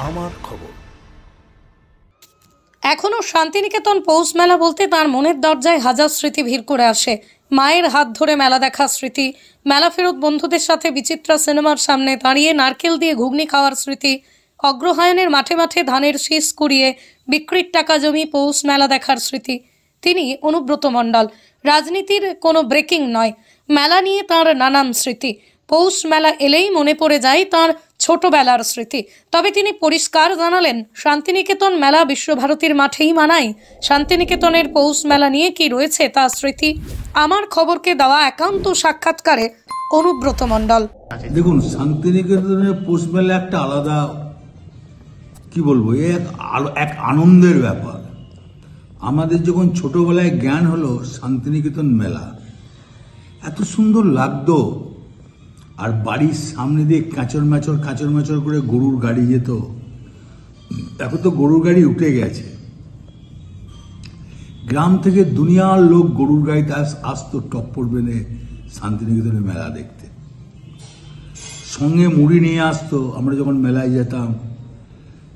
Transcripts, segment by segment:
আমার খবর। এখনো শান্তিনিকেতন পৌষ মেলা বলতে তার মনের দরজায় হাজার স্মৃতি ভিড় করে আসে। মায়ের হাত ধরে মেলা দেখা স্মৃতি, মেলা ফেরত বন্ধুদের সাথে বিচিত্রা সিনেমার সামনে দাঁড়িয়ে নারকেল দিয়ে ঘুগনি খাওয়ার স্মৃতি, অগ্রহায়ণের মাঠে মাঠে ধানের শীষ কুড়িয়ে বিক্রির টাকা জমি পৌষ মেলা দেখার স্মৃতি। তিনি অনুব্রত মণ্ডল। রাজনীতির কোনো ব্রেকিং নয়, মেলা নিয়ে তার নানান স্মৃতি। পৌষ মেলা এলেই মনে পড়ে যায় তার ছোটবেলার স্মৃতি। তবে তিনি পরিষ্কার জানালেন, শান্তিনিকেতন মেলা বিশ্বভারতীর মাঠেই মানায়। শান্তিনিকেতনের পৌষ মেলা নিয়ে কি রয়েছে তার স্মৃতি, আমার খবরকে দেওয়া একান্ত সাক্ষাৎকারে অনুব্রত মণ্ডল। দেখুন, শান্তিনিকেতনের পৌষ মেলা একটা আলাদা, কি বলবো, এক আনন্দের ব্যাপার। আমাদের যখন ছোটবেলায় জ্ঞান হলো শান্তিনিকেতন মেলা, এত সুন্দর লাগতো। আর বাড়ির সামনে দিয়ে কাঁচর ম্যাচর করে গরুর গাড়ি যেত। এখন তো গরুর গাড়ি উঠে গেছে। গ্রাম থেকে দুনিয়ার লোক গরুর গাড়িতে আসতো টপ্পর বেঁধে শান্তিনিকেতনের মেলা দেখতে। সঙ্গে মুড়ি নিয়ে আসতো। আমরা যখন মেলায় যেতাম,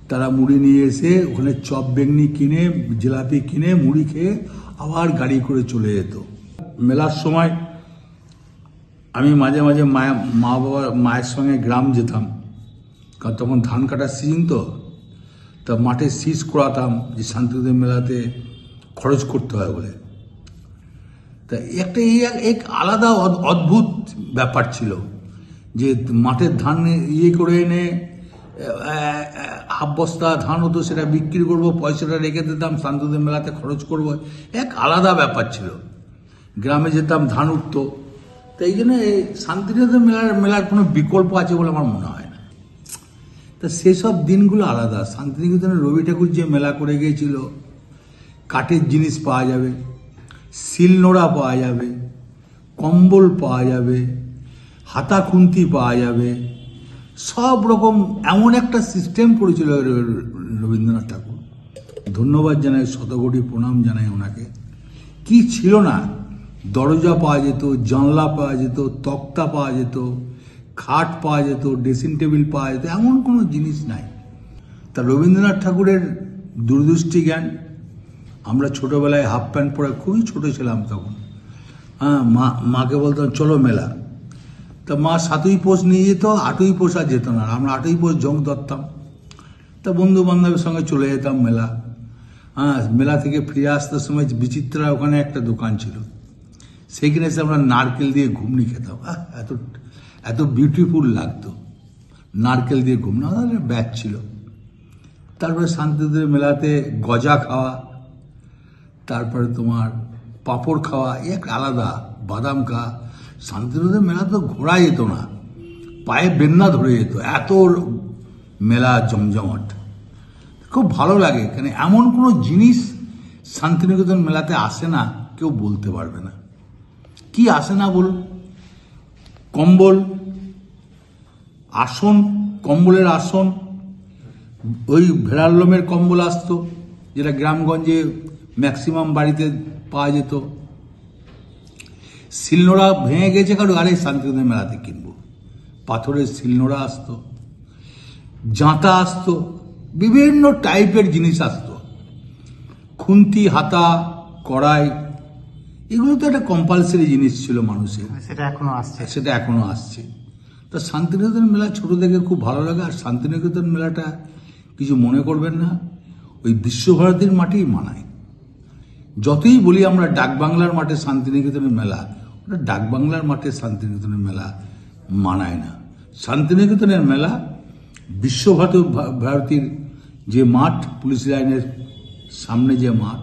তারা মুড়ি নিয়ে এসে ওখানে চপ বেগনি কিনে, জিলাপি কিনে, মুড়ি খেয়ে আবার গাড়ি করে চলে যেত। মেলার সময় আমি মাঝে মাঝে মায়ের সঙ্গে গ্রাম যেতাম, কারণ তখন ধান কাটার সিজন। তা মাঠে শীষ করাতাম যে শান্তিনিকেতন মেলাতে খরচ করতে হয় বলে। তা একটা এক আলাদা অদ্ভুত ব্যাপার ছিল যে মাঠের ধান করে এনে হাফ বস্তা ধান হতো, সেটা বিক্রি করব, পয়সাটা রেখে দিতাম, শান্তিনিকেতন মেলাতে খরচ করব। এক আলাদা ব্যাপার ছিল। গ্রামে যেতাম, ধান উঠতো। তো এই জন্য শান্তিনিকেতন মেলার কোনো বিকল্প আছে বলে আমার মনে হয় না। তা সেসব দিনগুলো আলাদা। শান্তিনিকেতনের রবি ঠাকুর যে মেলা করে গিয়েছিল, কাঠের জিনিস পাওয়া যাবে, শিলনোড়া পাওয়া যাবে, কম্বল পাওয়া যাবে, হাতা খুন্তি পাওয়া যাবে, সব রকম এমন একটা সিস্টেম করেছিল রবীন্দ্রনাথ ঠাকুর। ধন্যবাদ জানাই, শতকোটি প্রণাম জানাই ওনাকে। কি ছিল না, দরজা পাওয়া যেত, জানলা পাওয়া যেত, তক্তা পাওয়া যেত, খাট পাওয়া যেত, ড্রেসিং টেবিল পাওয়া যেত, এমন কোনো জিনিস নাই। তা রবীন্দ্রনাথ ঠাকুরের দূরদৃষ্টি জ্ঞান। আমরা ছোটবেলায় হাফ প্যান্ট পরে, খুবই ছোট ছিলাম তখন, মাকে বলতাম চলো মেলা। তা মা 7ই পৌষ নিয়ে যেত, 8ই পৌষ আর যেত না। আমরা 8ই পৌষ জং ধরতাম। তা বন্ধু বান্ধবের সঙ্গে চলে যেতাম মেলা। মেলা থেকে ফিরে আসতে সময় বিচিত্রা ওখানে একটা দোকান ছিল, সেইখানে এসে আমরা নারকেল দিয়ে ঘুগনি খেতাম। এত বিউটিফুল লাগতো নারকেল দিয়ে ঘুগনি। আমাদের ব্যাচ ছিল। তারপরে শান্তিনিকেতন মেলাতে গজা খাওয়া, তারপরে তোমার পাঁপড় খাওয়া, এক আলাদা, বাদাম খাওয়া। শান্তিনিকেতন মেলা তো ঘোরা যেত না, পায়ে বেন্না ধরে যেত, এত মেলা জমজমাট। খুব ভালো লাগে। এখানে এমন কোনো জিনিস শান্তিনিকেতন মেলাতে আসে না, কেউ বলতে পারবে না। কি আসে না বলুন? কম্বল, আসন, কম্বলের আসন, ওই ভেড়ার লোমের কম্বল আসতো, যেটা গ্রামগঞ্জে ম্যাক্সিমাম বাড়িতে পাওয়া যেত। শিলনোড়া ভেঙে গেছে কারো, আরে শান্তিনিকেতন মেলাতে কিনবো। পাথরের শিলনোড়া আসতো, জাঁতা আসতো, বিভিন্ন টাইপের জিনিস আসতো, খুন্তি, হাতা, কড়াই, এগুলো তো একটা কম্পালসারি জিনিস ছিল মানুষের। সেটা এখনো আসছে। তা শান্তিনিকেতন মেলা ছোট থেকে খুব ভালো লাগে। আর শান্তিনিকেতন মেলাটা কিছু মনে করবেন না, ওই বিশ্বভারতীর মাঠেই মানায়। যতই বলি আমরা ডাকবাংলার মাঠে শান্তিনিকেতনের মেলা, ওটা ডাকবাংলার মাঠে শান্তিনিকেতনের মেলা মানায় না। শান্তিনিকেতনের মেলা বিশ্বভারতীর যে মাঠ, পুলিশ লাইনের সামনে যে মাঠ,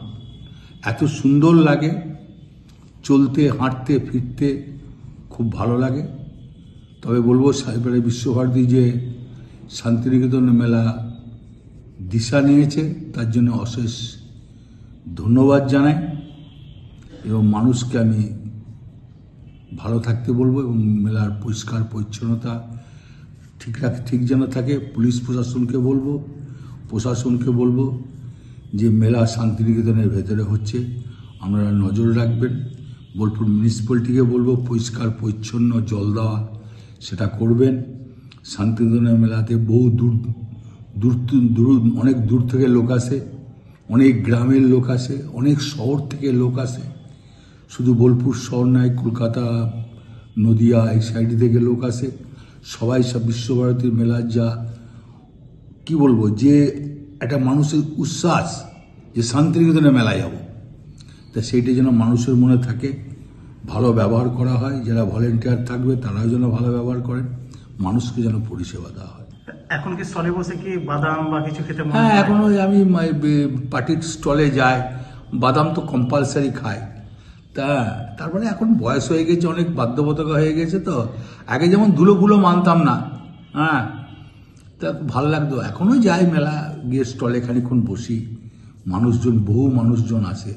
এত সুন্দর লাগে। চলতে, হাঁটতে, ফিরতে খুব ভালো লাগে। তবে বলবো, এবারে বিশ্বভারতী যে শান্তিনিকেতনের মেলা দিশা নিয়েছে, তার জন্য অশেষ ধন্যবাদ জানাই। এবং মানুষকে আমি ভালো থাকতে বলবো, এবং মেলার পরিষ্কার পরিচ্ছন্নতা ঠিক যেন থাকে। পুলিশ প্রশাসনকে বলবো যে মেলা শান্তিনিকেতনের ভেতরে হচ্ছে, আপনারা নজর রাখবেন। বোলপুর মিউনিসিপ্যালিটিকে বলবো পরিষ্কার পরিচ্ছন্ন জল দেওয়া, সেটা করবেন। শান্তিনিকেতনের মেলাতে বহু অনেক দূর থেকে লোক আসে, অনেক গ্রামের লোক আসে, অনেক শহর থেকে লোক আসে। শুধু বোলপুর শহর নয়, কলকাতা, নদিয়া এই সাইড থেকে লোক আসে। সবাই সব বিশ্বভারতীর মেলার যা কি বলবো, যে একটা মানুষের উচ্ছ্বাস যে শান্তিনিকেতনে মেলায় যাব, তা সেইটা যেন মানুষের মনে থাকে। ভালো ব্যবহার করা হয়, যারা ভলেন্টিয়ার থাকবে তারাও যেন ভালো ব্যবহার করেন, মানুষকে যেন পরিষেবা দেওয়া হয়। এখন কি স্টলে বসে কি বাদাম বা কিছু খেতে মনে হ্যাঁ, হয়? এখনো আমি পার্টির স্টলে যাই, বাদাম তো কম্পালসারি খাই। তারপরে এখন বয়স হয়ে গেছে, অনেক বাধ্যবাধকতা হয়ে গেছে। তো আগে যেমন ধুলো মানতাম না, হ্যাঁ, তা ভালো লাগতো। এখনো যাই মেলা, গিয়ে স্টলে খানিক্ষণ বসি, বহু মানুষজন আসে।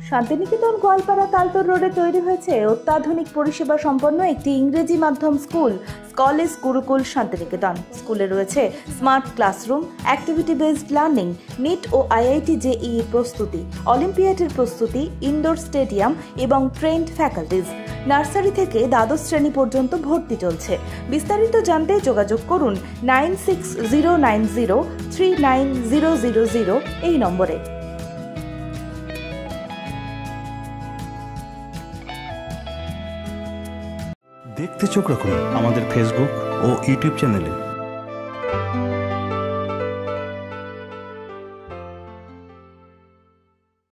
শান্তিনিকেতন গোয়ালপাড়া তালতর রোডে তৈরি হয়েছে অত্যাধুনিক পরিষেবা সম্পন্ন একটি ইংরেজি মাধ্যম স্কুল, কলেজ গুরুকুল শান্তিনিকেতন। স্কুলে রয়েছে smart classroom, activity based learning, NEET ও আইআইটি জেইই প্রস্তুতি, অলিম্পিয়াডের প্রস্তুতি, ইনডোর স্টেডিয়াম এবং ট্রেন্ড ফ্যাকাল্টিজ। নার্সারি থেকে দ্বাদশ শ্রেণী পর্যন্ত ভর্তি চলছে। বিস্তারিত জানতে যোগাযোগ করুন 9609039000 এই নম্বরে। দেখতে চোখ রাখুন আমাদের ফেসবুক ও ইউটিউব চ্যানেলে।